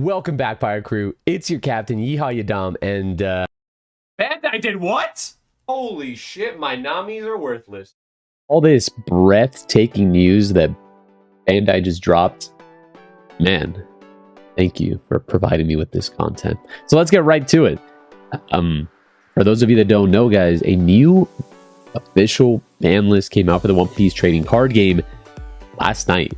Welcome back, Pirate Crew. It's your captain, Yeehaw Yadam, and Bandai did what? Holy shit, my Namis are worthless. All this breathtaking news that Bandai just dropped. Man, thank you for providing me with this content. So let's get right to it. For those of you that don't know, guys, a new official ban list came out for the One Piece trading card game last night.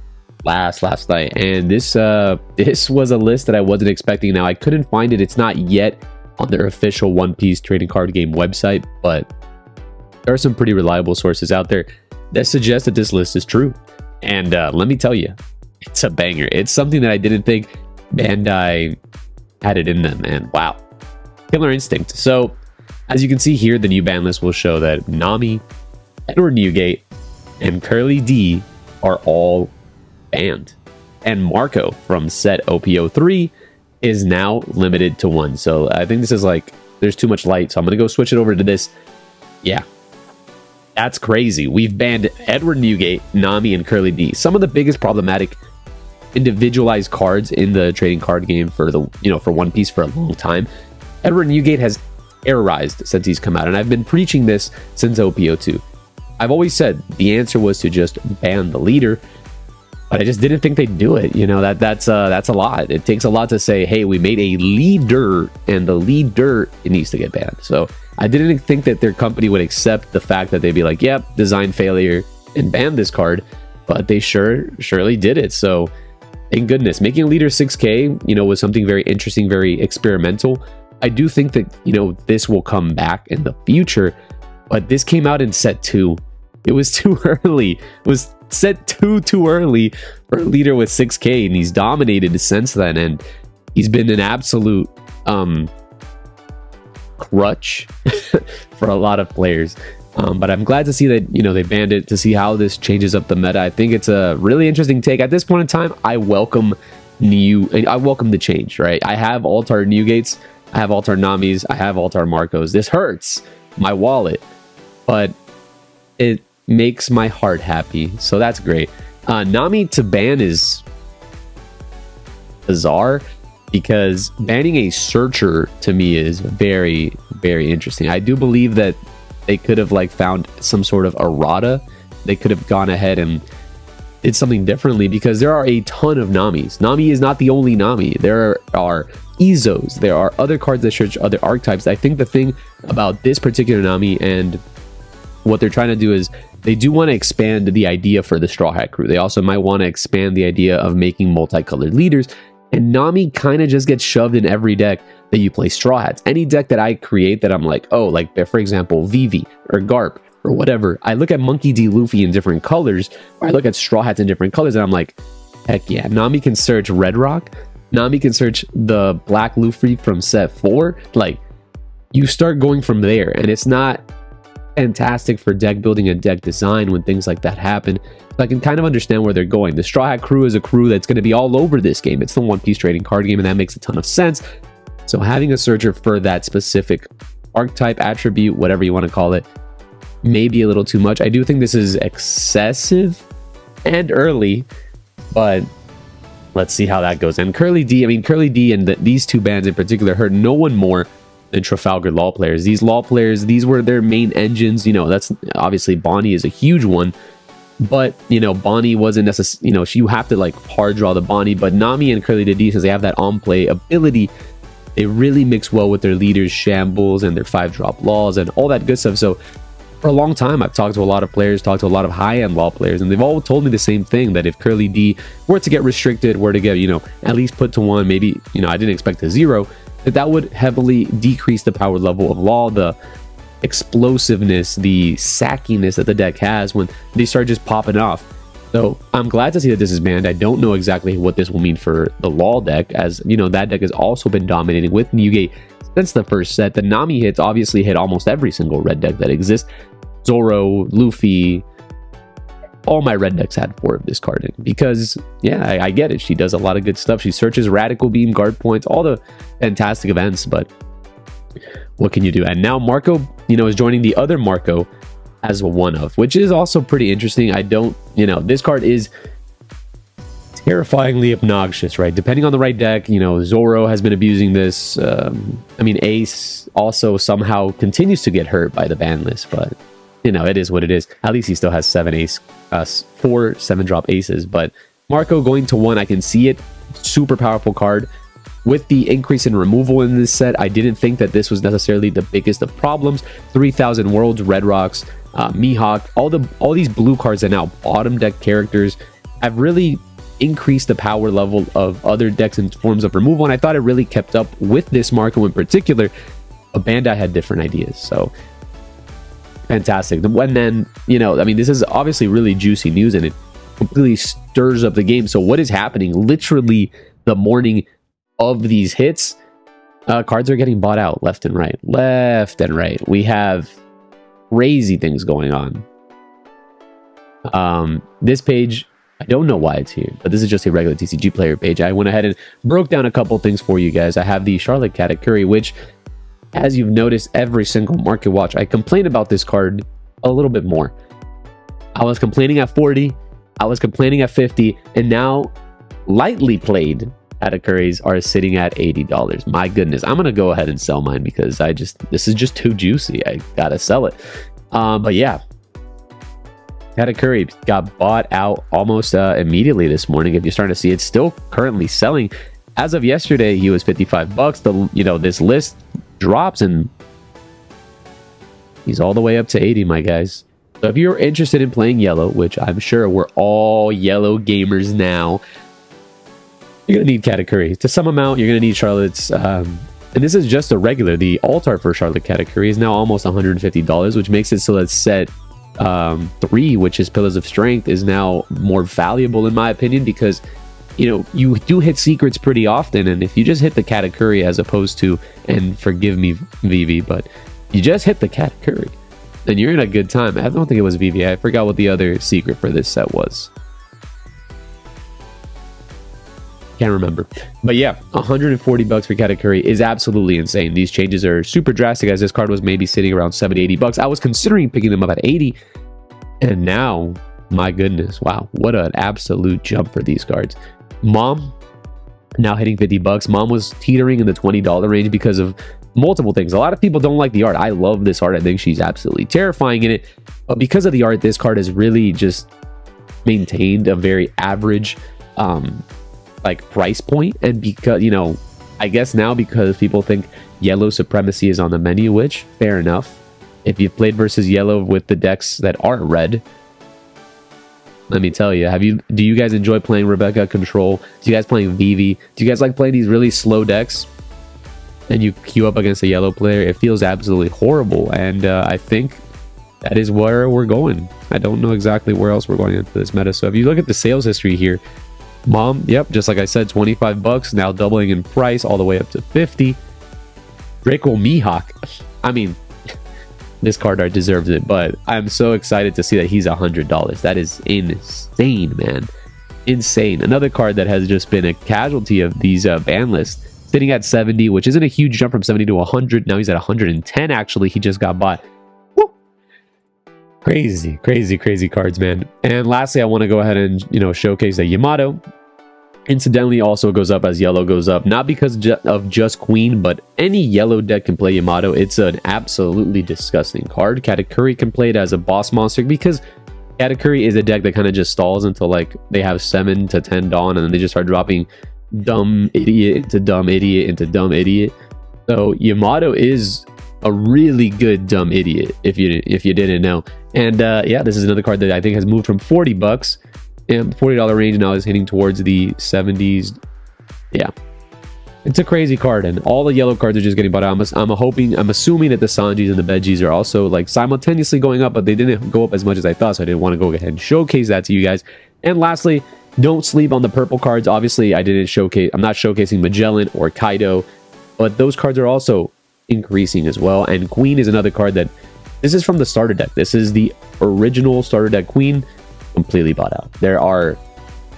Last night, and this was a list that I wasn't expecting. Now I couldn't find it. It's not yet on their official One Piece trading card game website, but there are some pretty reliable sources out there that suggest that this list is true. And let me tell you, it's a banger. It's something that I didn't think Bandai had it in them, and wow, killer instinct. So as you can see here, the new ban list will show that Nami, Edward Newgate, and Curly D are all banned, and Marco from set OPO3 is now limited to 1. So I think this is like, there's too much light, so I'm gonna go switch it over to this. Yeah, that's crazy. We've banned Edward Newgate, Nami, and Curly D, some of the biggest problematic individualized cards in the trading card game for the for One Piece for a long time. Edward Newgate has errorized since he's come out, and I've been preaching this since OPO2. I've always said the answer was to just ban the leader, but I just didn't think they'd do it. That's a lot. It takes a lot to say, hey, we made a leader, and the leader, it needs to get banned. So I didn't think that their company would accept the fact that they'd be like, yep, design failure, and ban this card. But they surely did it. So thank goodness. Making a leader 6K, was something very interesting, very experimental. I do think that, this will come back in the future, but this came out in set 2. It was too early. It was set too early for a leader with 6K, and he's dominated since then, and he's been an absolute crutch for a lot of players. But I'm glad to see that they banned it, to see how this changes up the meta. I think it's a really interesting take. At this point in time, I welcome the change, right? I have Altar Newgates, I have Altar Namis, I have Altar Marcos. This hurts my wallet, but it makes my heart happy, so that's great. Nami to ban is bizarre, because banning a searcher to me is very, very interesting. I do believe that they could have found some sort of errata. They could have gone ahead and did something differently, because there are a ton of Namis. Nami is not the only Nami. There are Izos. There are other cards that search other archetypes. I think the thing about this particular Nami and what they're trying to do is they do want to expand the idea for the Straw Hat crew. They also might want to expand the idea of making multicolored leaders. And Nami kind of just gets shoved in every deck that you play Straw Hats. Any deck that I create that I'm like, oh, for example, Vivi or Garp or whatever, I look at Monkey D. Luffy in different colors, or I look at Straw Hats in different colors, and I'm like, heck yeah. Nami can search Red Rock. Nami can search the Black Luffy from set 4. You start going from there, and it's not fantastic for deck building and deck design when things like that happen. So I can kind of understand where they're going. The Straw Hat crew is a crew that's going to be all over this game. It's the One Piece trading card game, and that makes a ton of sense. So having a searcher for that specific archetype, attribute, whatever you want to call it, may be a little too much. I do think this is excessive and early, but let's see how that goes. And Curly D and these two bans in particular hurt no one more than Trafalgar Law players. These Law players, these were their main engines. That's obviously Bonnie is a huge one, but Bonnie wasn't necessarily, you have to hard draw the Bonnie, but Nami and Curly D, since they have that on play ability, they really mix well with their leaders, Shambles, and their 5-drop laws and all that good stuff. So for a long time, I've talked to a lot of players, talked to a lot of high-end Law players, and they've all told me the same thing, that if Curly D were to get restricted, were to get at least put to 1, maybe I didn't expect a 0, that would heavily decrease the power level of Law, the explosiveness, the sackiness that the deck has when they start just popping off. So I'm glad to see that this is banned. I don't know exactly what this will mean for the Law deck, as that deck has also been dominating with Newgate since the first set. The Nami hits obviously hit almost every single red deck that exists. Zoro, Luffy, all my red decks had 4 of this card in, because I get it. She does a lot of good stuff. She searches Radical Beam, guard points, all the fantastic events, but what can you do? And now Marco, is joining the other Marco as a one of, which is also pretty interesting. I don't, this card is terrifyingly obnoxious, right? Depending on the right deck, you know, Zoro has been abusing this. I mean, Ace also somehow continues to get hurt by the ban list, but you know, it is what it is. At least he still has 4 7-drop aces. But Marco going to 1, I can see it. Super powerful card. With the increase in removal in this set, I didn't think that this was necessarily the biggest of problems. 3,000 Worlds, Red Rocks, Mihawk, all these blue cards that now bottom deck characters have really increased the power level of other decks in forms of removal, and I thought it really kept up with this Marco in particular. But Bandai had different ideas, so fantastic. And then, you know, I mean, this is obviously really juicy news, and it completely stirs up the game. So what is happening? Literally the morning of these hits, cards are getting bought out left and right. We have crazy things going on. This page, I don't know why it's here, but this is just a regular TCG player page. I went ahead and broke down a couple things for you guys. I have the Charlotte Katakuri, which, as you've noticed, every single market watch, I complain about this card a little bit more. I was complaining at 40, I was complaining at 50, and now lightly played Katakuris are sitting at $80. My goodness, I'm gonna go ahead and sell mine because this is just too juicy. I gotta sell it. But yeah, Katakuri got bought out almost immediately this morning. If you're starting to see, it's still currently selling. As of yesterday, he was $55. This list drops and he's all the way up to 80, my guys. So if you're interested in playing yellow, which I'm sure we're all yellow gamers now, you're gonna need Katakuri. To some amount, you're gonna need Charlotte's, and this is just a regular. The alt art for Charlotte Katakuri is now almost $150, which makes it so that set 3, which is Pillars of Strength, is now more valuable in my opinion, because you know, you do hit secrets pretty often, and if you just hit the Katakuri as opposed to, and forgive me Vivi, but you just hit the Katakuri, then you're in a good time. I don't think it was Vivi. I forgot what the other secret for this set was. Can't remember. But yeah, $140 for Katakuri is absolutely insane. These changes are super drastic, as this card was maybe sitting around $70, $80. I was considering picking them up at 80, and now, my goodness, wow, what an absolute jump for these cards. Mom now hitting $50. Mom was teetering in the $20 range because of multiple things. A lot of people don't like the art. I love this art. I think she's absolutely terrifying in it. But because of the art, this card has really just maintained a very average price point. And because, you know, I guess now because people think yellow supremacy is on the menu, which fair enough. If you've played versus yellow with the decks that aren't red, let me tell you, do you guys enjoy playing Rebecca Control? Do you guys playing Vivi? Do you guys like playing these really slow decks and you queue up against a yellow player? It feels absolutely horrible, and I think that is where we're going. I don't know exactly where else we're going into this meta. So if you look at the sales history here, Mom, yep, just like I said, $25, now doubling in price all the way up to 50. Draco Mihawk, I mean, this card art deserves it, but I'm so excited to see that he's $100. That is insane, man. Insane. Another card that has just been a casualty of these ban lists, sitting at 70, which isn't a huge jump from 70 to 100. Now he's at 110, actually. He just got bought. Woo! Crazy, crazy, crazy cards, man. And lastly, I want to go ahead and, showcase that Yamato incidentally also goes up as yellow goes up, not because of just Queen, but any yellow deck can play Yamato. It's an absolutely disgusting card. Katakuri can play it as a boss monster because Katakuri is a deck that kind of just stalls until they have 7 to 10 Dawn, and then they just start dropping dumb idiot into dumb idiot into dumb idiot. So Yamato is a really good dumb idiot if you didn't know. And yeah, this is another card that I think has moved from $40 and $40 range, now is hitting towards the 70s. Yeah, it's a crazy card, and all the yellow cards are just getting bought out. I'm assuming that the Sanjis and the Veggies are also simultaneously going up, but they didn't go up as much as I thought, so I didn't want to go ahead and showcase that to you guys. And lastly, don't sleep on the purple cards. Obviously, I'm not showcasing Magellan or Kaido, but those cards are also increasing as well. And Queen is another card that, this is from the starter deck. This is the original starter deck Queen, completely bought out. There are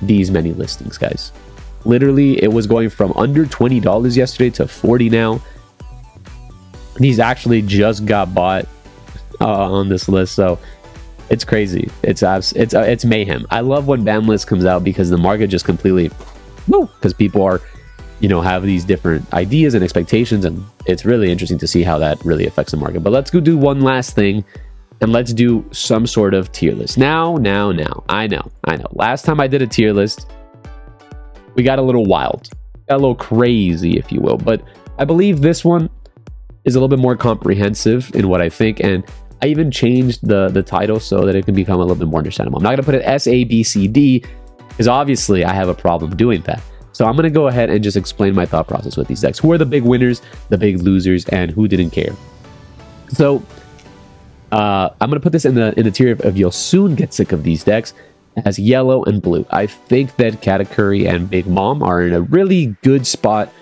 these many listings, guys. Literally, it was going from under $20 yesterday to 40 now. These actually just got bought on this list, so It's crazy. It's mayhem. I love when Banlist comes out because the market just completely, because people are, have these different ideas and expectations, and it's really interesting to see how that really affects the market. But let's go do one last thing, and let's do some sort of tier list. Now, I know. Last time I did a tier list, we got a little wild, got a little crazy, if you will. But I believe this one is a little bit more comprehensive in what I think, and I even changed the title so that it can become a little bit more understandable. I'm not going to put it S, A, B, C, D, because obviously I have a problem doing that. So I'm going to go ahead and just explain my thought process with these decks. Who are the big winners, the big losers, and who didn't care? So I'm going to put this in the tier of you'll soon get sick of these decks as yellow and blue. I think that Katakuri and Big Mom are in a really good spot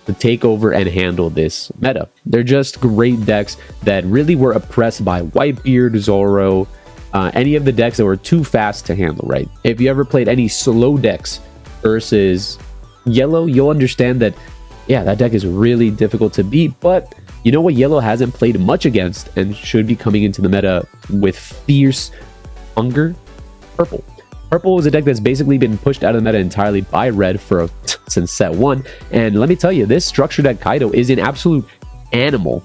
to take over and handle this meta. They're just great decks that really were oppressed by Whitebeard, Zoro, any of the decks that were too fast to handle, right? If you ever played any slow decks versus yellow, you'll understand that, yeah, that deck is really difficult to beat. But you know what yellow hasn't played much against and should be coming into the meta with fierce hunger? Purple. Purple is a deck that's basically been pushed out of the meta entirely by red since set 1. And let me tell you, this structure deck Kaido is an absolute animal.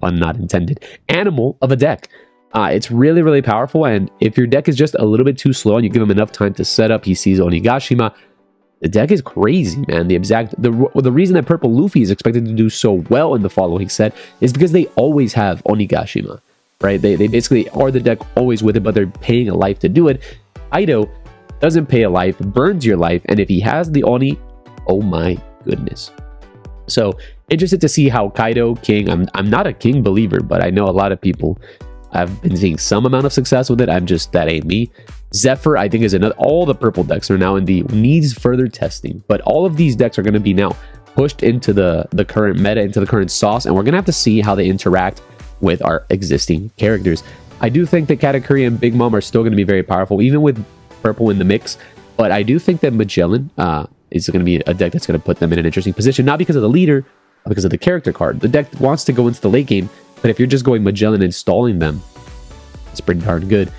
Pun not intended. Animal of a deck. It's really, really powerful. And if your deck is just a little bit too slow and you give him enough time to set up, he sees Onigashima. The deck is crazy, man. The reason that Purple Luffy is expected to do so well in the following set is because they always have Onigashima. Right? They basically are the deck always with it, but they're paying a life to do it. Kaido doesn't pay a life, burns your life, and if he has the Oni, oh my goodness. So interested to see how Kaido King, I'm not a King believer, but I know a lot of people have been seeing some amount of success with it. That ain't me. Zephyr, I think, is another. All the purple decks are now in the needs further testing, but all of these decks are going to be now pushed into the current meta, into the current sauce, and we're going to have to see how they interact with our existing characters. I do think that Katakuri and Big Mom are still going to be very powerful, even with purple in the mix, but I do think that Magellan is going to be a deck that's going to put them in an interesting position, not because of the leader, but because of the character card. The deck wants to go into the late game, but if you're just going Magellan and stalling them, it's pretty darn good.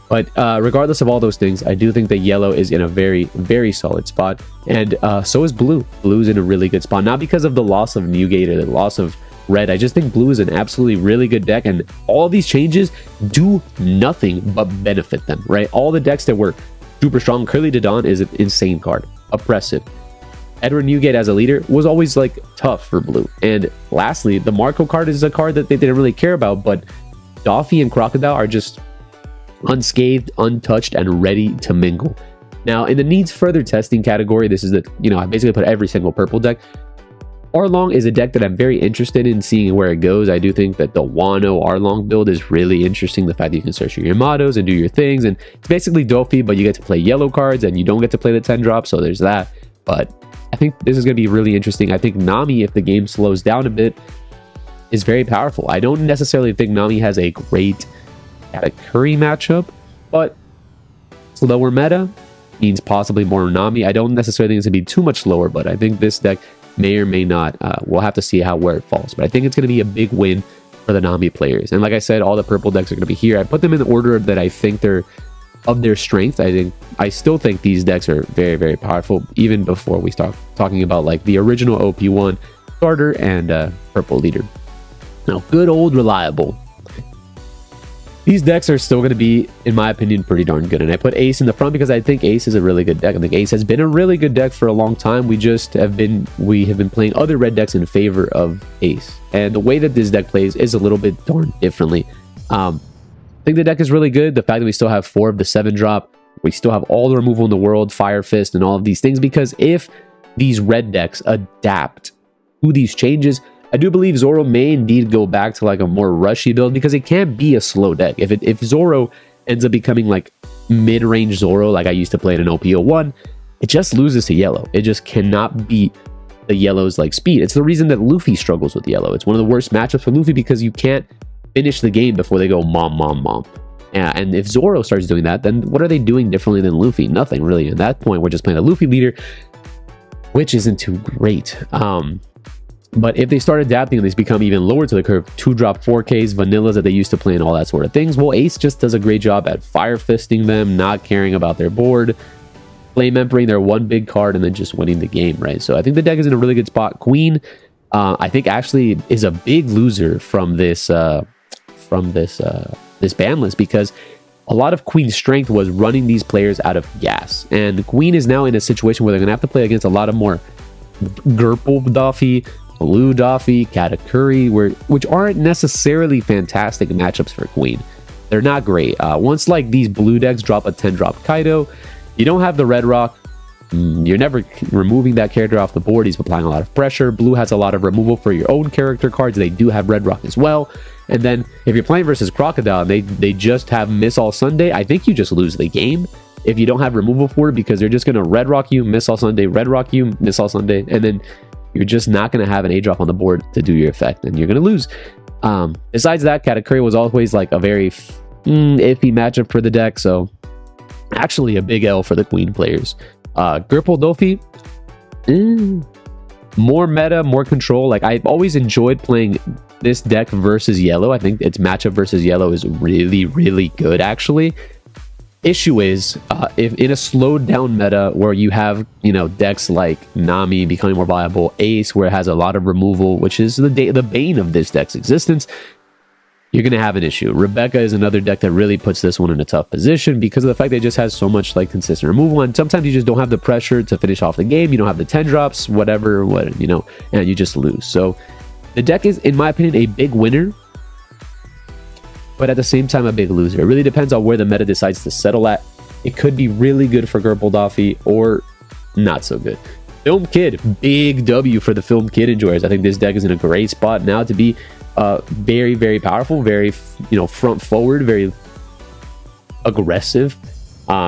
But regardless of all those things, I do think that yellow is in a very, very solid spot, and so is blue. Blue's in a really good spot, not because of the loss of Newgate or the loss of red. I just think blue is an absolutely really good deck, and all these changes do nothing but benefit them, right? All the decks that were super strong, Curly Dodon is an insane card, oppressive. Edward Newgate as a leader was always like tough for blue. And lastly, the Marco card is a card that they didn't really care about, but Doffy and Crocodile are just unscathed, untouched, and ready to mingle. Now, in the needs further testing category, this is the, I basically put every single purple deck. Arlong is a deck that I'm very interested in seeing where it goes. I do think that the Wano Arlong build is really interesting. The fact that you can search your Yamatos and do your things, and it's basically Doffy, but you get to play yellow cards and you don't get to play the 10 drop, so there's that. But I think this is going to be really interesting. I think Nami, if the game slows down a bit, is very powerful. I don't necessarily think Nami has a great Katakuri matchup, but slower meta means possibly more Nami. I don't necessarily think it's going to be too much lower, but I think this deck may or may not. We'll have to see where it falls, but I think it's going to be a big win for the Nami players. And like I said, all the purple decks are going to be here. I put them in the order that I think they're of their strength. I still think these decks are very, very powerful, even before we start talking about like the original OP1 starter and purple leader. Now, good old reliable. These decks are still going to be, in my opinion, pretty darn good. And I put Ace in the front because I think Ace is a really good deck. I think Ace has been a really good deck for a long time. We have been playing other red decks in favor of Ace. And the way that this deck plays is a little bit darn differently. I think the deck is really good. The fact that we still have 4 of the 7 drop, we still have all the removal in the world, Fire Fist, and all of these things. Because if these red decks adapt to these changes, I do believe Zoro may indeed go back to like a more rushy build, because it can't be a slow deck. If Zoro ends up becoming like mid-range Zoro, like I used to play it in OP01, it just loses to yellow. It just cannot beat the yellow's like speed. It's the reason that Luffy struggles with yellow. It's one of the worst matchups for Luffy because you can't finish the game before they go mom, mom, mom. Yeah, and if Zoro starts doing that, then what are they doing differently than Luffy? Nothing really. At that point, we're just playing a Luffy leader, which isn't too great. But if they start adapting and they become even lower to the curve, 2-drop 4Ks, vanillas that they used to play and all that sort of things, well, Ace just does a great job at fire fisting them, not caring about their board, flame emperor their one big card, and then just winning the game, right? So I think the deck is in a really good spot. Queen, I think actually is a big loser from this this ban list, because a lot of Queen's strength was running these players out of gas, and Queen is now in a situation where they're gonna have to play against a lot of more Gurple Doffy, Blue Doffy, Katakuri, which aren't necessarily fantastic matchups for Queen. They're not great. Once like these blue decks drop a 10-drop Kaido, you don't have the Red Rock. You're never removing that character off the board. He's applying a lot of pressure. Blue has a lot of removal for your own character cards. They do have Red Rock as well. And then if you're playing versus Crocodile and they just have Miss All Sunday, I think you just lose the game if you don't have removal for it, because they're just going to Red Rock you, Miss All Sunday, Red Rock you, Miss All Sunday, and then you're just not going to have an A-drop on the board to do your effect, and you're going to lose. Besides that, Katakuri was always like a very iffy matchup for the deck, so actually a big L for the Queen players. Gurple Doffy, more meta, more control. Like, I've always enjoyed playing this deck versus yellow. I think its matchup versus yellow is really, really good, actually. Issue is, if in a slowed down meta where you have, you know, decks like Nami becoming more viable, Ace where it has a lot of removal, which is the bane of this deck's existence, you're going to have an issue. Rebecca is another deck that really puts this one in a tough position because of the fact that it just has so much like consistent removal, and sometimes you just don't have the pressure to finish off the game. You don't have the 10 drops, whatever, you know, and you just lose. So the deck is, in my opinion, a big winner, but at the same time a big loser. It really depends on where the meta decides to settle at. It could be really good for Gurple Doffy or not so good. Film Kid, big W for the Film Kid enjoyers. I think this deck is in a great spot now to be very, very powerful, very, you know, front forward, very aggressive,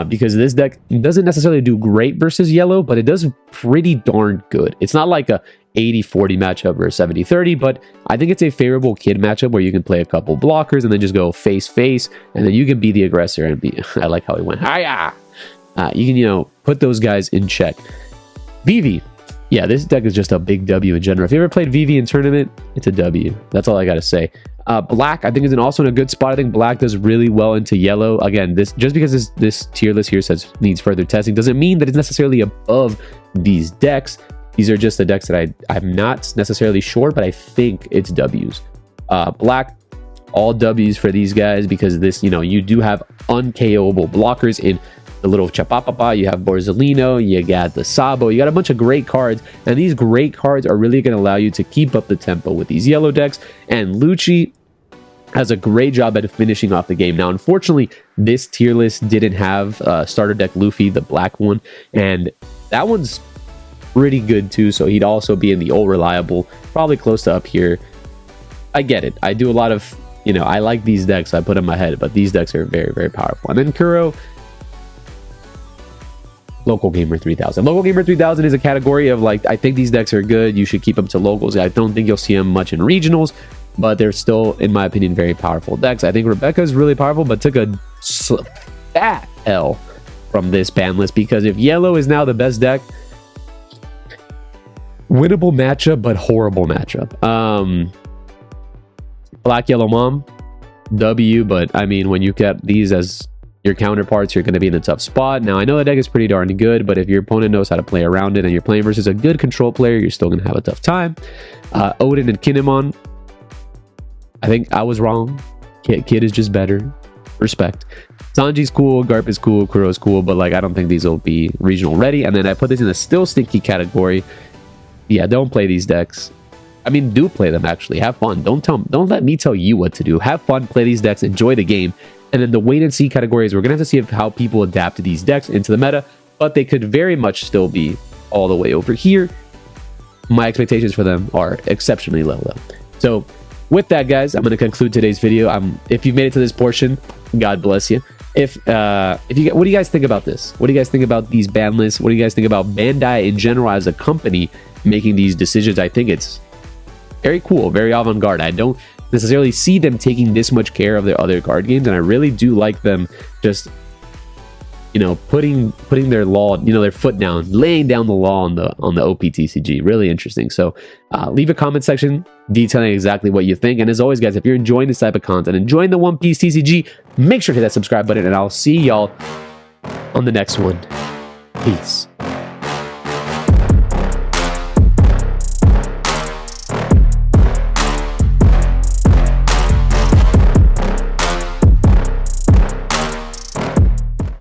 because this deck doesn't necessarily do great versus yellow, but it does pretty darn good. It's not like a 80-40 matchup or 70-30, but I think it's a favorable Kid matchup where you can play a couple blockers and then just go face, and then you can be the aggressor and be, I like how he went, hiya! You can, you know, put those guys in check. Vivi. Yeah, this deck is just a big W in general. If you ever played Vivi in tournament, it's a W. That's all I gotta say. Black, I think, is also in a good spot. I think Black does really well into yellow. Again, this just because this tier list here says needs further testing doesn't mean that it's necessarily above these decks. These are just the decks that I'm not necessarily sure, but I think it's W's. Black, all W's for these guys because this, you know, you do have unKOable blockers in the little Chapapapa, you have Borzolino, you got the Sabo, you got a bunch of great cards, and these great cards are really going to allow you to keep up the tempo with these yellow decks, and Lucci has a great job at finishing off the game. Now, unfortunately, this tier list didn't have starter deck Luffy, the black one, and that one's pretty good too, so he'd also be in the old reliable, probably close to up here. I get it. I do a lot of, you know, I like these decks, I put in my head, but these decks are very, very powerful. And then Kuro, Local Gamer 3000. Local Gamer 3000 is a category of like, I think these decks are good. You should keep them to locals. I don't think you'll see them much in regionals, but they're still, in my opinion, very powerful decks. I think Rebecca is really powerful, but took a fat L from this ban list because if yellow is now the best deck, winnable matchup, but horrible matchup. Black Yellow Mom, W, but I mean, when you get these as your counterparts, you're going to be in a tough spot. Now, I know the deck is pretty darn good, but if your opponent knows how to play around it and you're playing versus a good control player, you're still going to have a tough time. Odin and Kinemon, I think I was wrong. Kid is just better. Respect. Sanji's cool, Garp is cool, Kuro's cool, but like I don't think these will be regional ready. And then I put this in the still stinky category. Yeah, don't play these decks. I mean, do play them actually. Have fun. Don't let me tell you what to do. Have fun, play these decks, enjoy the game. And then the wait and see categories, we're going to have to see how people adapt to these decks into the meta, but they could very much still be all the way over here. My expectations for them are exceptionally low though. So with that, guys, I'm going to conclude today's video. If you've made it to this portion, God bless you. What do you guys think about this? What do you guys think about these ban lists? What do you guys think about Bandai in general as a company making these decisions? I think it's very cool, very avant-garde. I don't necessarily see them taking this much care of their other card games, and I really do like them just you know, putting their law, you know, their foot down, laying down the law on the OPTCG. Really interesting. So leave a comment section detailing exactly what you think. And as always, guys, if you're enjoying this type of content, enjoying the One Piece TCG, make sure to hit that subscribe button, and I'll see y'all on the next one. Peace.